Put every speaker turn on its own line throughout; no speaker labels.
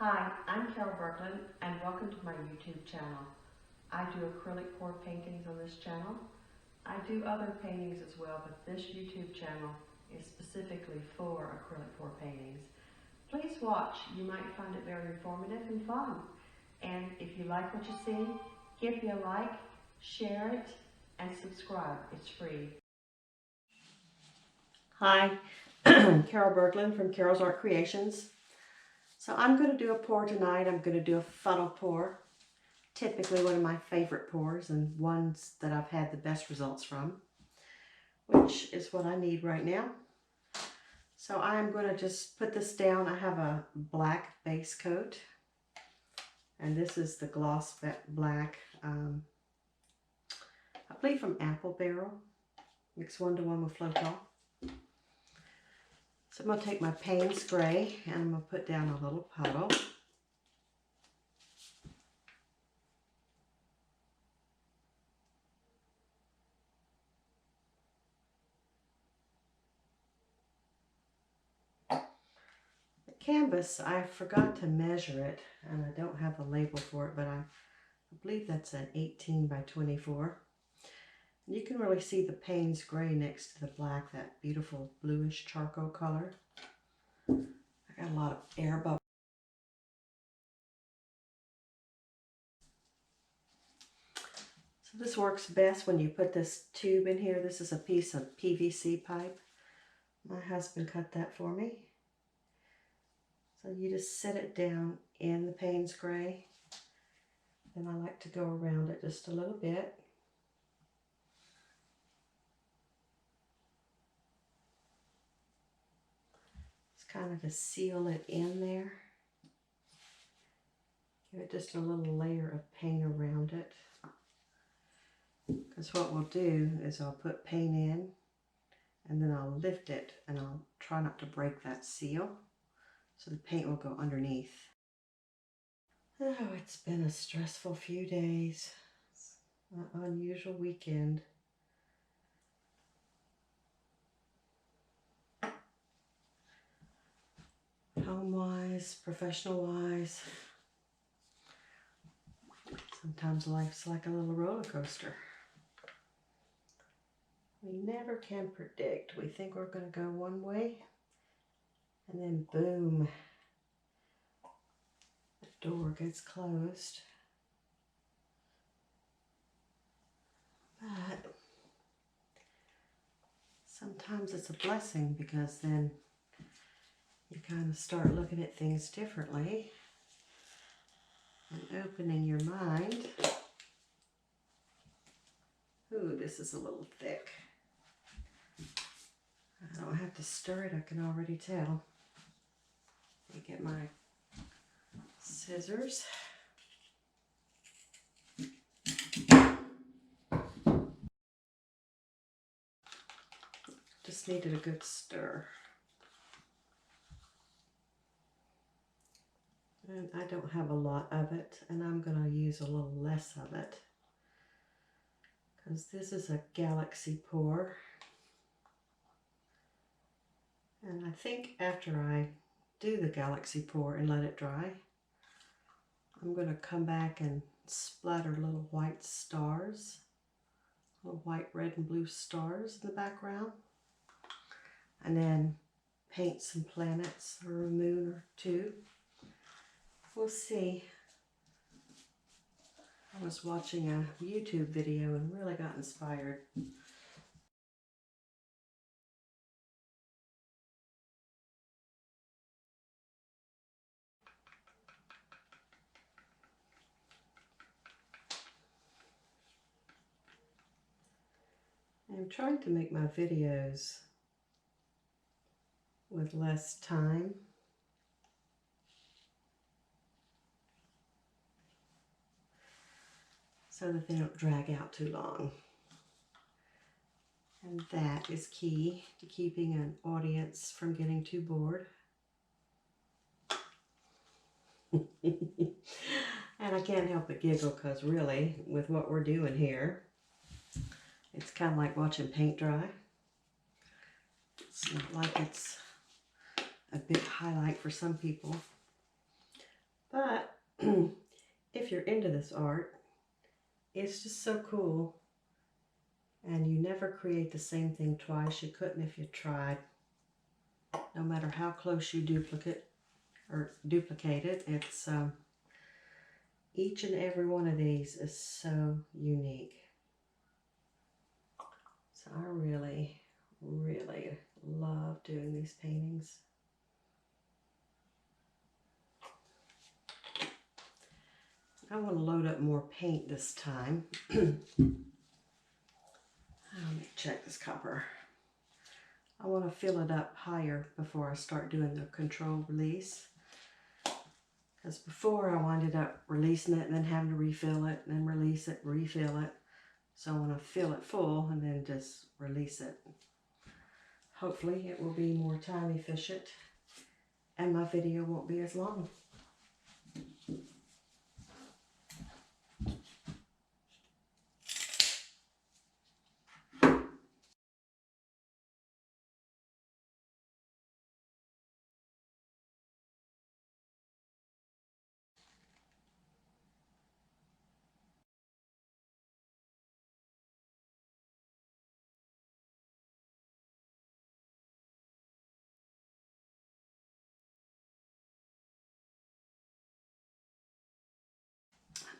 Hi, I'm Carol Berglund and welcome to my YouTube channel. I do acrylic pour paintings on this channel. I do other paintings as well, but this YouTube channel is specifically for acrylic pour paintings. Please watch, you might find it very informative and fun. And if you like what you see, give me a like, share it, and subscribe. It's free. Hi, Carol Berglund from Carol's Art Creations. So I'm going to do a pour tonight. I'm going to do a funnel pour. Typically one of my favorite pours and ones that I've had the best results from, which is what I need right now. So I'm going to just put this down. I have a black base coat, and this is the gloss black, I believe from Apple Barrel. Mix 1-to-1 with Floetal. So I'm going to take my Payne's Gray and I'm going to put down a little puddle. The canvas, I forgot to measure it and I don't have a label for it, but I believe that's an 18 by 24. And you can really see the Payne's Gray next to the black, that beautiful bluish charcoal color. I got a lot of air bubbles. So this works best when you put this tube in here. This is a piece of PVC pipe. My husband cut that for me. So you just set it down in the Payne's Gray. Then I like to go around it just a little bit. It's kind of to seal it in there. Give it just a little layer of paint around it. Because what we'll do is I'll put paint in and then I'll lift it and I'll try not to break that seal so the paint will go underneath. Oh, it's been a stressful few days. It's an unusual weekend. Home-wise, professional-wise. Sometimes life's like a little roller coaster. We never can predict. We think we're going to go one way, and then boom, the door gets closed. But sometimes it's a blessing because then you kind of start looking at things differently and opening your mind. Ooh, this is a little thick. I don't have to stir it, I can already tell. Let me get my scissors. Just needed a good stir. And I don't have a lot of it, and I'm going to use a little less of it because this is a galaxy pour. And I think after I do the galaxy pour and let it dry, I'm going to come back and splatter little white stars, little white, red, and blue stars in the background, and then paint some planets or a moon or two. We'll see. I was watching a YouTube video and really got inspired. I'm trying to make my videos with less time. So that they don't drag out too long. And that is key to keeping an audience from getting too bored. And I can't help but giggle because really, with what we're doing here, it's kind of like watching paint dry. It's not like it's a big highlight for some people. But if you're into this art, it's just so cool. And you never create the same thing twice. You couldn't if you tried. No matter how close you duplicate it, it's each and every one of these is so unique. So I really, really love doing these paintings. I want to load up more paint this time. Let me check this copper. I want to fill it up higher before I start doing the control release. Because before I winded up releasing it and then having to refill it and then release it, refill it. So I want to fill it full and then just release it. Hopefully it will be more time efficient and my video won't be as long.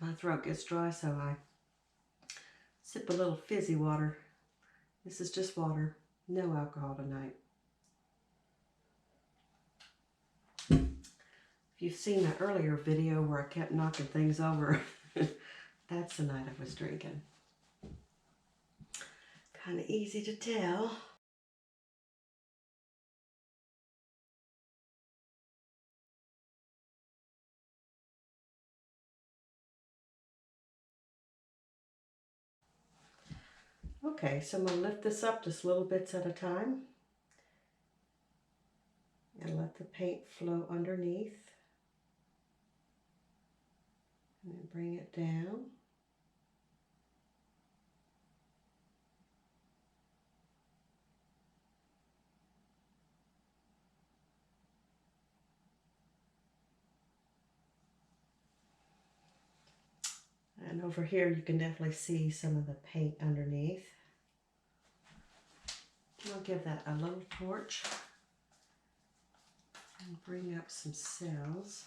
My throat gets dry, so I sip a little fizzy water. This is just water, no alcohol tonight. If you've seen an earlier video where I kept knocking things over, that's the night I was drinking. Kind of easy to tell. Okay, so I'm going to lift this up just little bits at a time and let the paint flow underneath. And then bring it down. And over here you can definitely see some of the paint underneath. I'll give that a little torch and bring up some cells.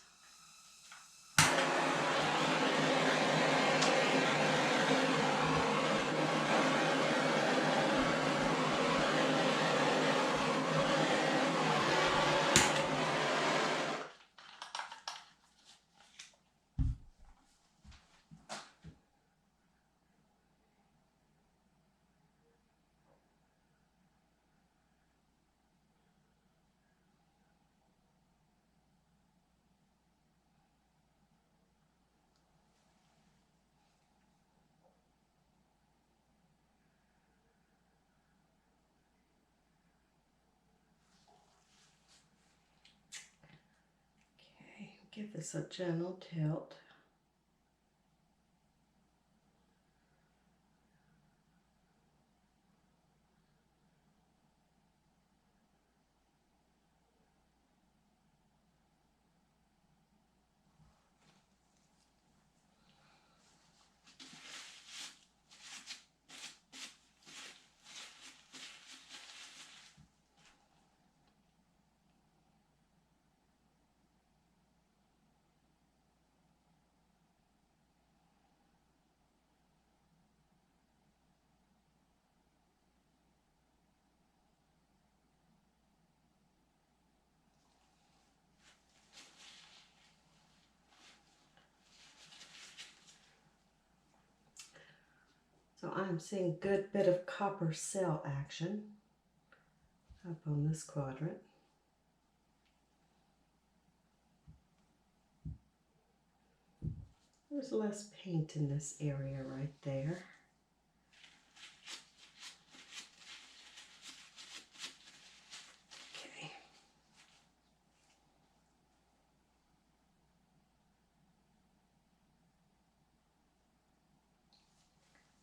Okay, give this a gentle tilt. So I'm seeing a good bit of copper cell action up on this quadrant. There's less paint in this area right there. Okay.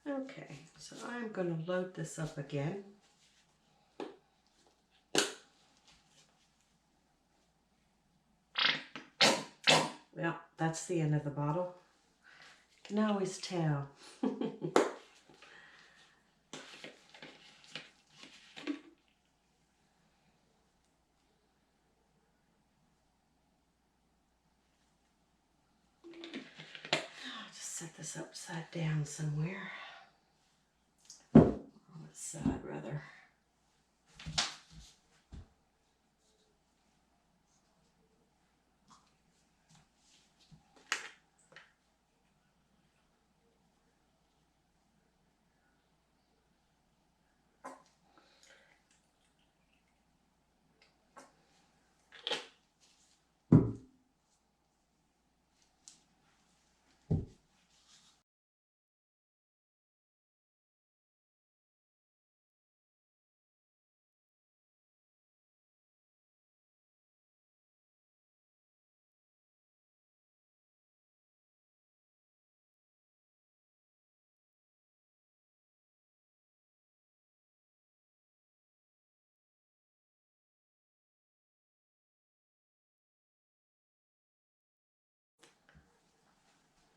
Okay, so I'm going to load this up again. Well, that's the end of the bottle. You can always tell. I'll just set this upside down somewhere. On its side, rather.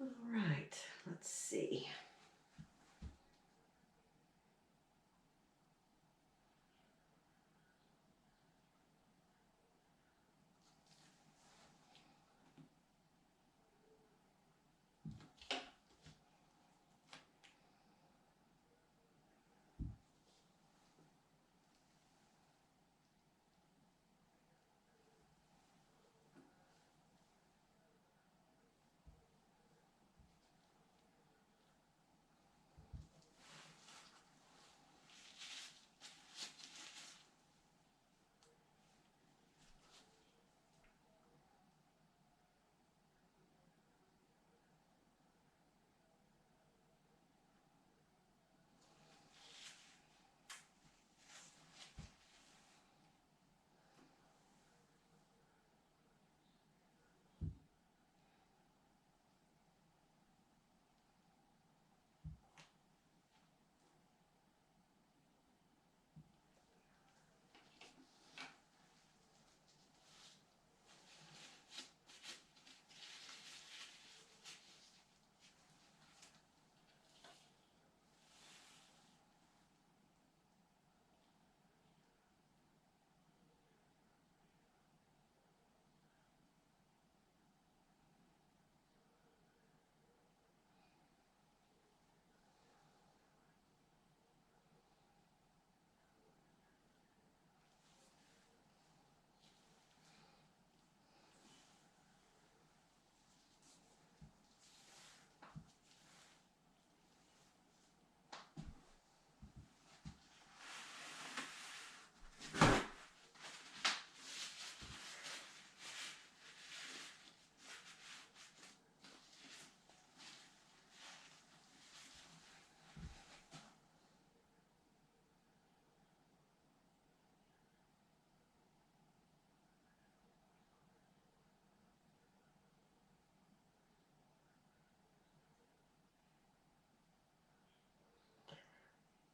All right, let's see.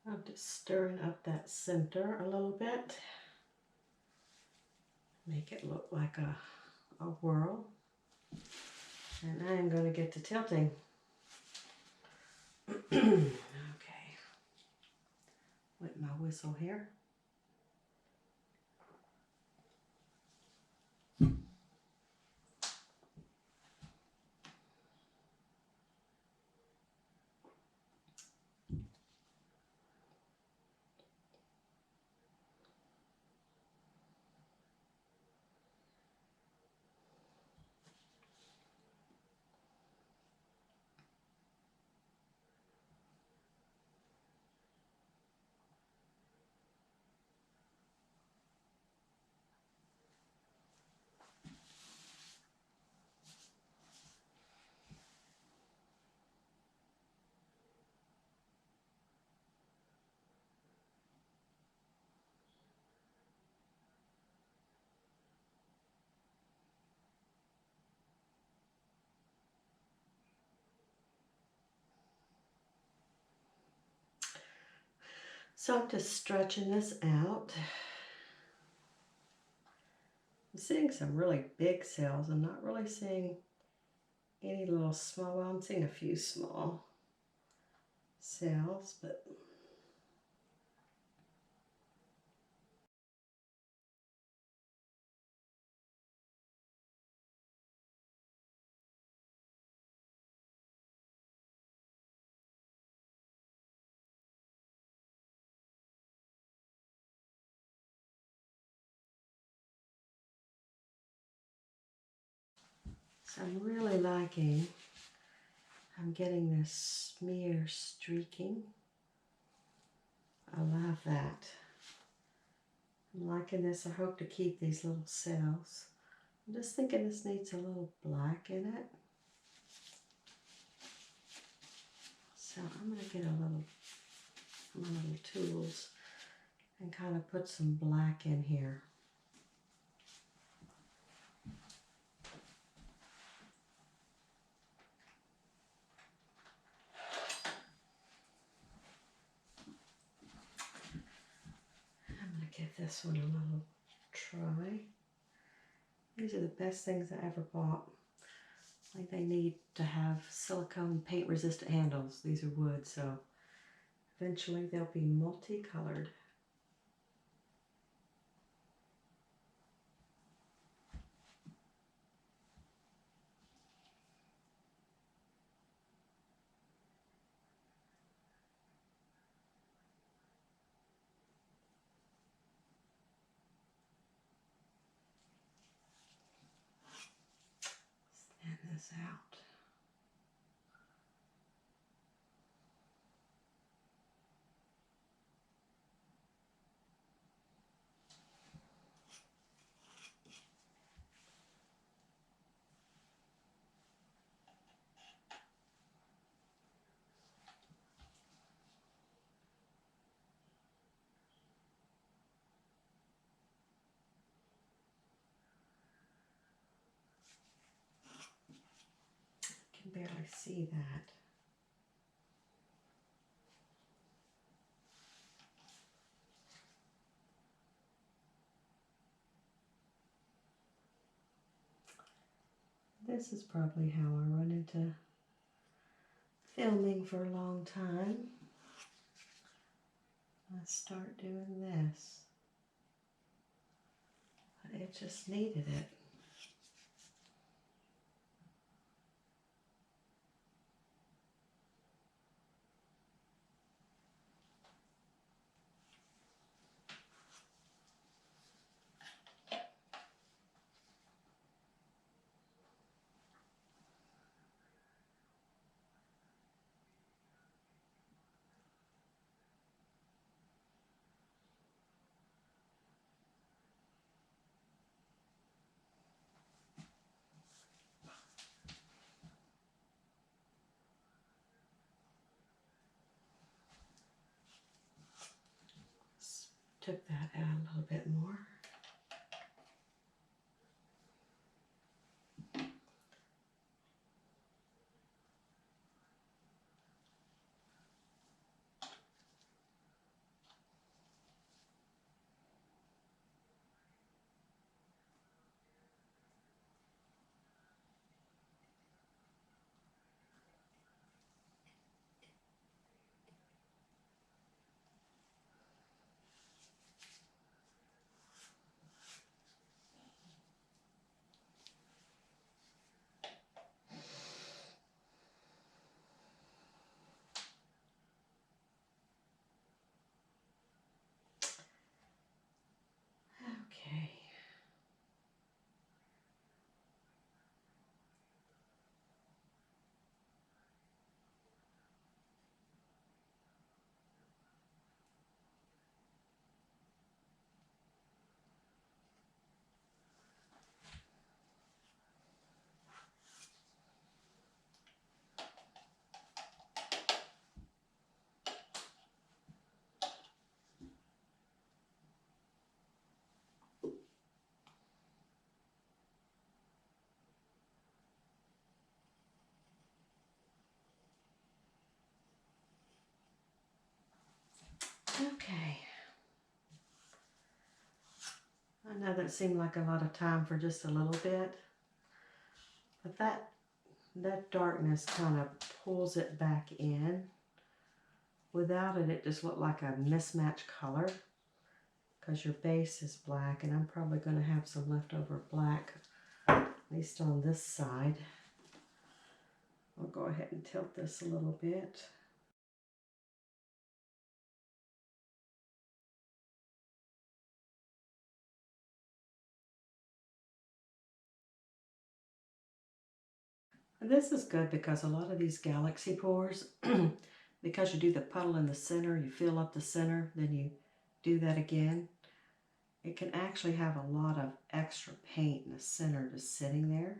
I'm just stirring up that center a little bit. Make it look like a whirl. And I'm going to get to tilting. Okay. With my whistle here. So I'm just stretching this out. I'm seeing some really big cells. I'm not really seeing any little small, well, I'm seeing a few small cells, but so I'm getting this smear streaking. I love that. I'm liking this. I hope to keep these little cells. I'm just thinking this needs a little black in it. So I'm going to get my little tools and kind of put some black in here. I'm going to give this one a little try. These are the best things I ever bought. Like they need to have silicone paint resistant handles. These are wood, so eventually they'll be multicolored. Stand this out. I can barely see that. This is probably how I run into filming for a long time. I start doing this. But it just needed it. Took that out a little bit more. Okay. Okay. I know that seemed like a lot of time for just a little bit, but that That darkness kind of pulls it back in. Without it, it just looked like a mismatched color because your base is black, and I'm probably going to have some leftover black, at least on this side. I'll go ahead and tilt this a little bit. And this is good because a lot of these galaxy pours, because you do the puddle in the center, you fill up the center, then you do that again, it can actually have a lot of extra paint in the center just sitting there.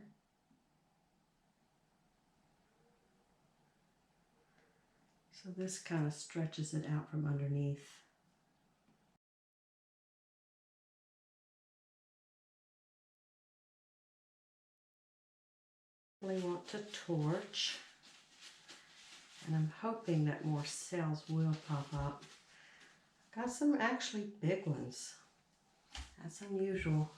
So this kind of stretches it out from underneath. I want to torch, and I'm hoping that more cells will pop up. Got some actually big ones. That's unusual.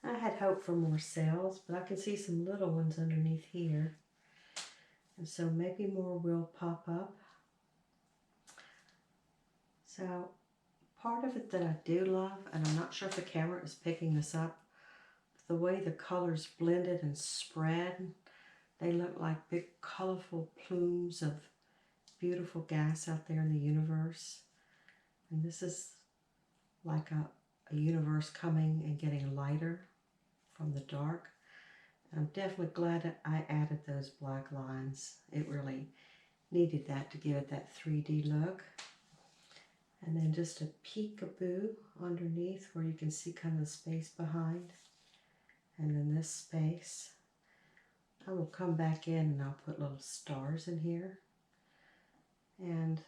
I had hoped for more cells, but I can see some little ones underneath here. And so maybe more will pop up. So part of it that I do love, and I'm not sure if the camera is picking this up, the way the colors blended and spread, they look like big colorful plumes of beautiful gas out there in the universe. And this is like a universe coming and getting lighter from the dark. I'm definitely glad that I added those black lines. It really needed that to give it that 3D look. And then just a peekaboo underneath where you can see kind of the space behind. And then this space. I will come back in and I'll put little stars in here. And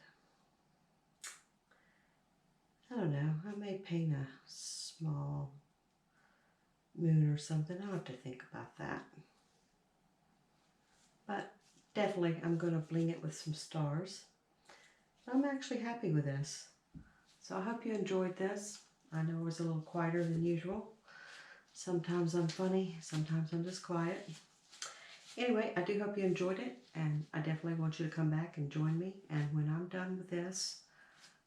I don't know, I may paint a small moon or something. I'll have to think about that. But definitely I'm going to bling it with some stars. I'm actually happy with this. So I hope you enjoyed this. I know it was a little quieter than usual. Sometimes I'm funny, sometimes I'm just quiet. Anyway, I do hope you enjoyed it, and I definitely want you to come back and join me. And when I'm done with this,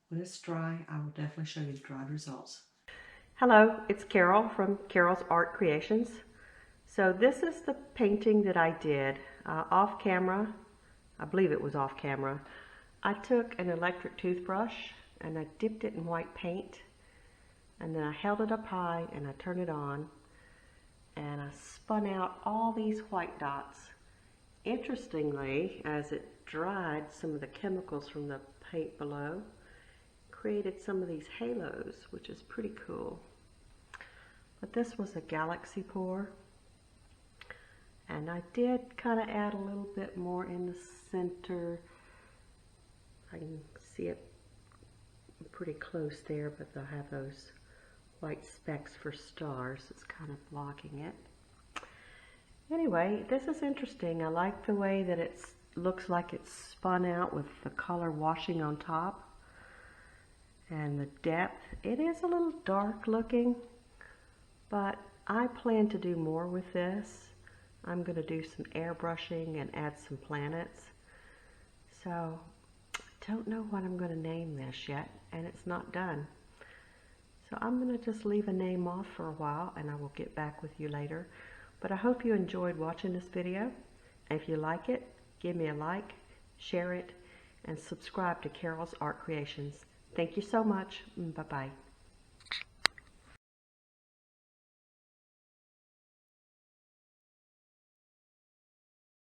when it's dry, I will definitely show you the dried results. Hello, it's Carol from Carol's Art Creations. So this is the painting that I did off camera. I believe it was off camera. I took an electric toothbrush and I dipped it in white paint, and then I held it up high and I turned it on, and I spun out all these white dots. Interestingly, as it dried, some of the chemicals from the paint below created some of these halos, which is pretty cool. But this was a galaxy pour, and I did kind of add a little bit more in the center. I can see it pretty close there, but they'll have those white specks for stars. It's kind of blocking it. Anyway, this is interesting. I like the way that it looks like it's spun out with the color washing on top. And the depth, it is a little dark looking, but I plan to do more with this. I'm going to do some airbrushing and add some planets. So I don't know what I'm going to name this yet, and it's not done. So I'm going to just leave a name off for a while and I will get back with you later. But I hope you enjoyed watching this video. If you like it, give me a like, share it, and subscribe to Carol's Art Creations. Thank you so much. Bye-bye.